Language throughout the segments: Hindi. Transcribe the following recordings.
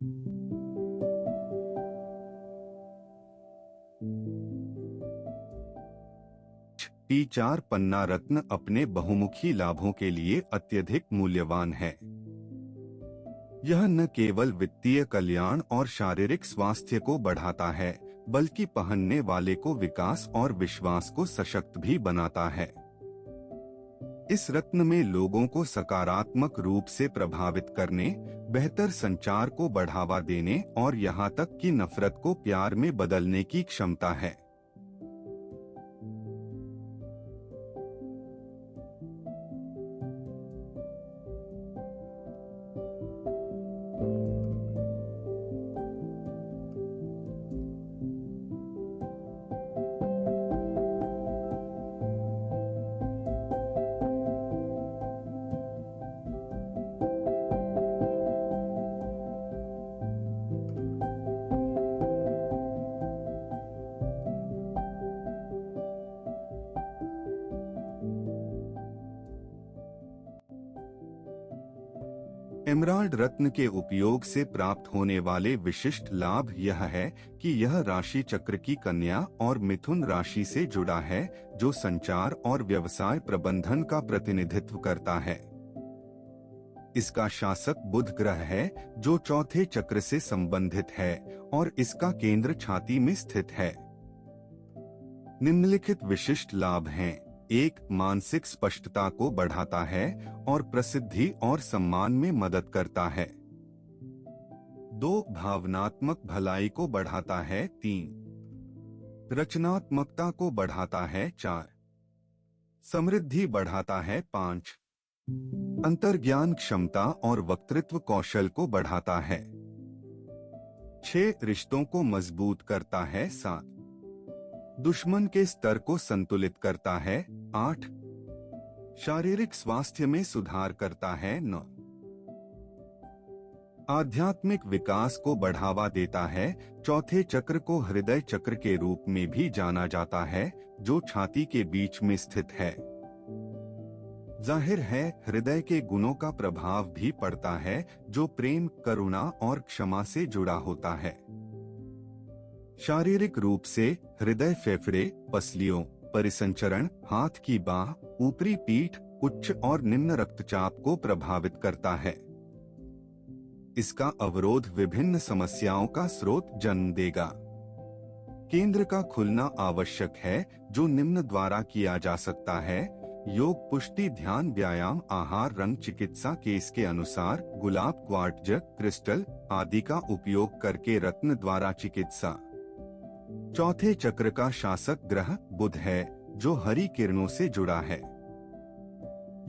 T4 पन्ना रत्न अपने बहुमुखी लाभों के लिए अत्यधिक मूल्यवान है। यह न केवल वित्तीय कल्याण और शारीरिक स्वास्थ्य को बढ़ाता है, बल्कि पहनने वाले को विकास और विश्वास को सशक्त भी बनाता है। इस रत्न में लोगों को सकारात्मक रूप से प्रभावित करने, बेहतर संचार को बढ़ावा देने और यहाँ तक कि नफरत को प्यार में बदलने की क्षमता है। एमराल्ड रत्न के उपयोग से प्राप्त होने वाले विशिष्ट लाभ यह है कि यह राशि चक्र की कन्या और मिथुन राशि से जुड़ा है, जो संचार और व्यवसाय प्रबंधन का प्रतिनिधित्व करता है। इसका शासक बुध ग्रह है, जो चौथे चक्र से संबंधित है और इसका केंद्र छाती में स्थित है। निम्नलिखित विशिष्ट लाभ हैं। 1. मानसिक स्पष्टता को बढ़ाता है और प्रसिद्धि और सम्मान में मदद करता है। 2. भावनात्मक भलाई को बढ़ाता है। 3. रचनात्मकता को बढ़ाता है। 4. समृद्धि बढ़ाता है। 5. अंतर्ज्ञान क्षमता और वक्तृत्व कौशल को बढ़ाता है। 6. रिश्तों को मजबूत करता है। 7. दुश्मन के स्तर को संतुलित करता है। 8. शारीरिक स्वास्थ्य में सुधार करता है। 9. आध्यात्मिक विकास को बढ़ावा देता है। चौथे चक्र को हृदय चक्र के रूप में भी जाना जाता है, जो छाती के बीच में स्थित है। जाहिर है, हृदय के गुणों का प्रभाव भी पड़ता है, जो प्रेम, करुणा और क्षमा से जुड़ा होता है। शारीरिक रूप से हृदय, फेफड़े, पसलियों, परिसंचरण, हाथ की बाह, ऊपरी पीठ, उच्च और निम्न रक्तचाप को प्रभावित करता है। इसका अवरोध विभिन्न समस्याओं का स्रोत जन्म देगा। केंद्र का खुलना आवश्यक है, जो निम्न द्वारा किया जा सकता है: योग, पुष्टि, ध्यान, व्यायाम, आहार, रंग, चिकित्सा। केस के अनुसार गुलाब, क्वार्ट्ज, क्रिस्टल आदि का उपयोग करके रत्न द्वारा चिकित्सा। चौथे चक्र का शासक ग्रह बुध है, जो हरी किरणों से जुड़ा है।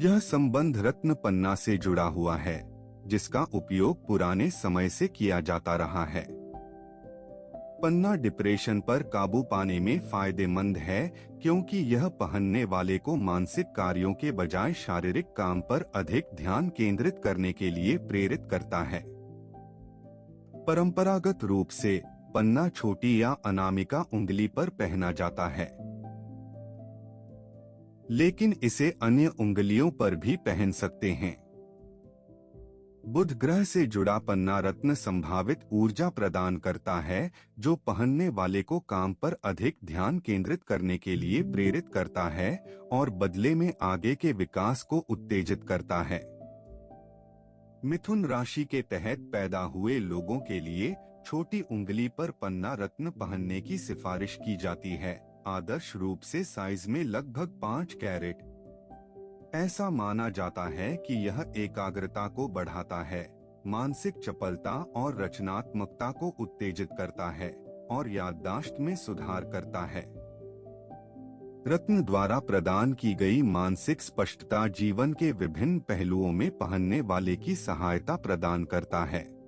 यह संबंध रत्न पन्ना से जुड़ा हुआ है, जिसका उपयोग पुराने समय से किया जाता रहा है। पन्ना डिप्रेशन पर काबू पाने में फायदेमंद है, क्योंकि यह पहनने वाले को मानसिक कार्यों के बजाय शारीरिक काम पर अधिक ध्यान केंद्रित करने के लिए प्रेरित करता है। परंपरागत रूप से पन्ना छोटी या अनामिका उंगली पर पहना जाता है, लेकिन इसे अन्य उंगलियों पर भी पहन सकते हैं। बुध ग्रह से जुड़ा पन्ना रत्न संभावित ऊर्जा प्रदान करता है, जो पहनने वाले को काम पर अधिक ध्यान केंद्रित करने के लिए प्रेरित करता है और बदले में आगे के विकास को उत्तेजित करता है। मिथुन राशि के तहत पैदा हुए लोगों के लिए छोटी उंगली पर पन्ना रत्न पहनने की सिफारिश की जाती है, आदर्श रूप से साइज में लगभग 5 कैरेट। ऐसा माना जाता है कि यह एकाग्रता को बढ़ाता है, मानसिक चपलता और रचनात्मकता को उत्तेजित करता है और याददाश्त में सुधार करता है। रत्न द्वारा प्रदान की गई मानसिक स्पष्टता जीवन के विभिन्न पहलुओं में पहनने वाले की सहायता प्रदान करता है।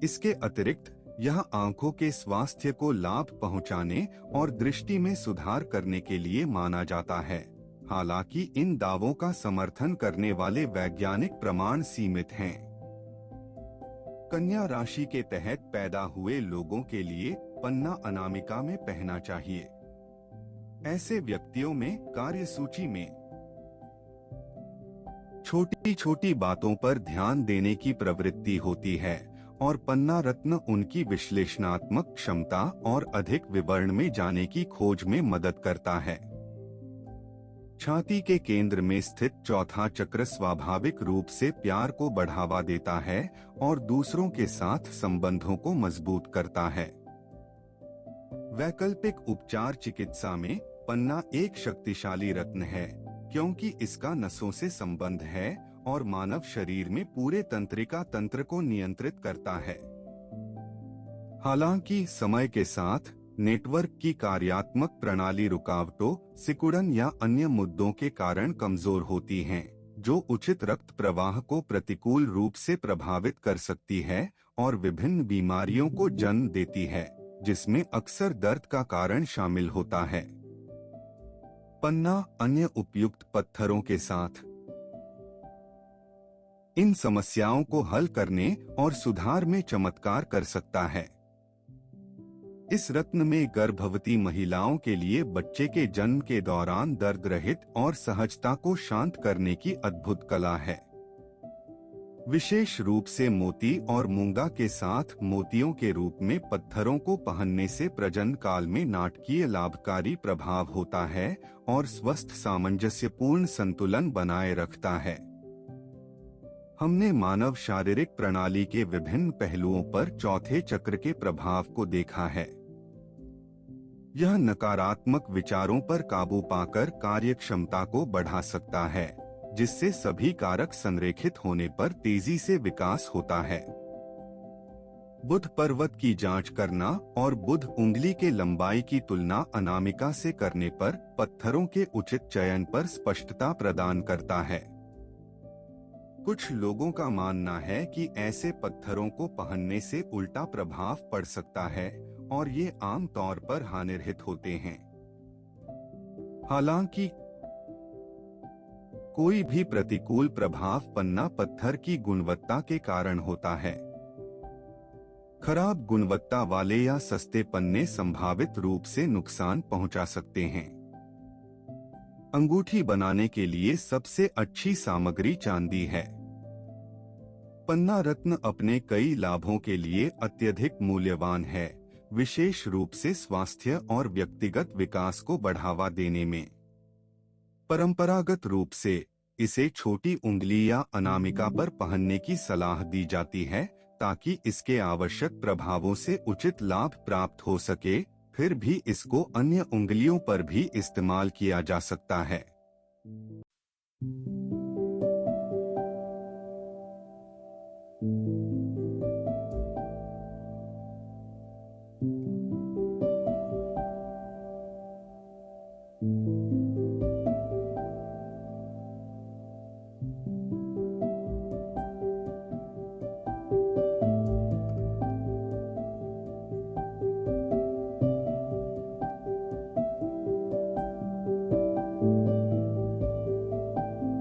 इसके अतिरिक्त यह आंखों के स्वास्थ्य को लाभ पहुंचाने और दृष्टि में सुधार करने के लिए माना जाता है। हालांकि इन दावों का समर्थन करने वाले वैज्ञानिक प्रमाण सीमित हैं। कन्या राशि के तहत पैदा हुए लोगों के लिए पन्ना अनामिका में पहना चाहिए। ऐसे व्यक्तियों में कार्यसूची में छोटी छोटी बातों पर ध्यान देने की प्रवृत्ति होती है और पन्ना रत्न उनकी विश्लेषणात्मक क्षमता और अधिक विवरण में जाने की खोज में मदद करता है। छाती के केंद्र में स्थित चौथा चक्र स्वाभाविक रूप से प्यार को बढ़ावा देता है और दूसरों के साथ संबंधों को मजबूत करता है। वैकल्पिक उपचार चिकित्सा में पन्ना एक शक्तिशाली रत्न है क्योंकि इसका नसों से संबंध है और मानव शरीर में पूरे तंत्रिका तंत्र को नियंत्रित करता है। हालांकि समय के साथ नेटवर्क की कार्यात्मक प्रणाली रुकावटों, सिकुड़न या अन्य मुद्दों के कारण कमजोर होती हैं, जो उचित रक्त प्रवाह को प्रतिकूल रूप से प्रभावित कर सकती है और विभिन्न बीमारियों को जन्म देती है, जिसमें अक्सर दर्द का कारण शामिल होता है। पन्ना अन्य उपयुक्त पत्थरों के साथ इन समस्याओं को हल करने और सुधार में चमत्कार कर सकता है। इस रत्न में गर्भवती महिलाओं के लिए बच्चे के जन्म के दौरान दर्द रहित और सहजता को शांत करने की अद्भुत कला है। विशेष रूप से मोती और मूंगा के साथ मोतियों के रूप में पत्थरों को पहनने से प्रजनन काल में नाटकीय लाभकारी प्रभाव होता है और स्वस्थ सामंजस्यपूर्ण संतुलन बनाए रखता है। हमने मानव शारीरिक प्रणाली के विभिन्न पहलुओं पर चौथे चक्र के प्रभाव को देखा है। यह नकारात्मक विचारों पर काबू पाकर कार्यक्षमता को बढ़ा सकता है, जिससे सभी कारक संरेखित होने पर तेजी से विकास होता है। बुध पर्वत की जांच करना और बुध उंगली के लंबाई की तुलना अनामिका से करने पर पत्थरों के उचित चयन पर स्पष्टता प्रदान करता है। कुछ लोगों का मानना है कि ऐसे पत्थरों को पहनने से उल्टा प्रभाव पड़ सकता है और ये आम तौर पर हानिरहित होते हैं। हालांकि कोई भी प्रतिकूल प्रभाव पन्ना पत्थर की गुणवत्ता के कारण होता है। खराब गुणवत्ता वाले या सस्ते पन्ने संभावित रूप से नुकसान पहुंचा सकते हैं। अंगूठी बनाने के लिए सबसे अच्छी सामग्री चांदी है। पन्ना रत्न अपने कई लाभों के लिए अत्यधिक मूल्यवान है, विशेष रूप से स्वास्थ्य और व्यक्तिगत विकास को बढ़ावा देने में। परंपरागत रूप से इसे छोटी उंगली या अनामिका पर पहनने की सलाह दी जाती है ताकि इसके आवश्यक प्रभावों से उचित लाभ प्राप्त हो सके। फिर भी इसको अन्य उंगलियों पर भी इस्तेमाल किया जा सकता है।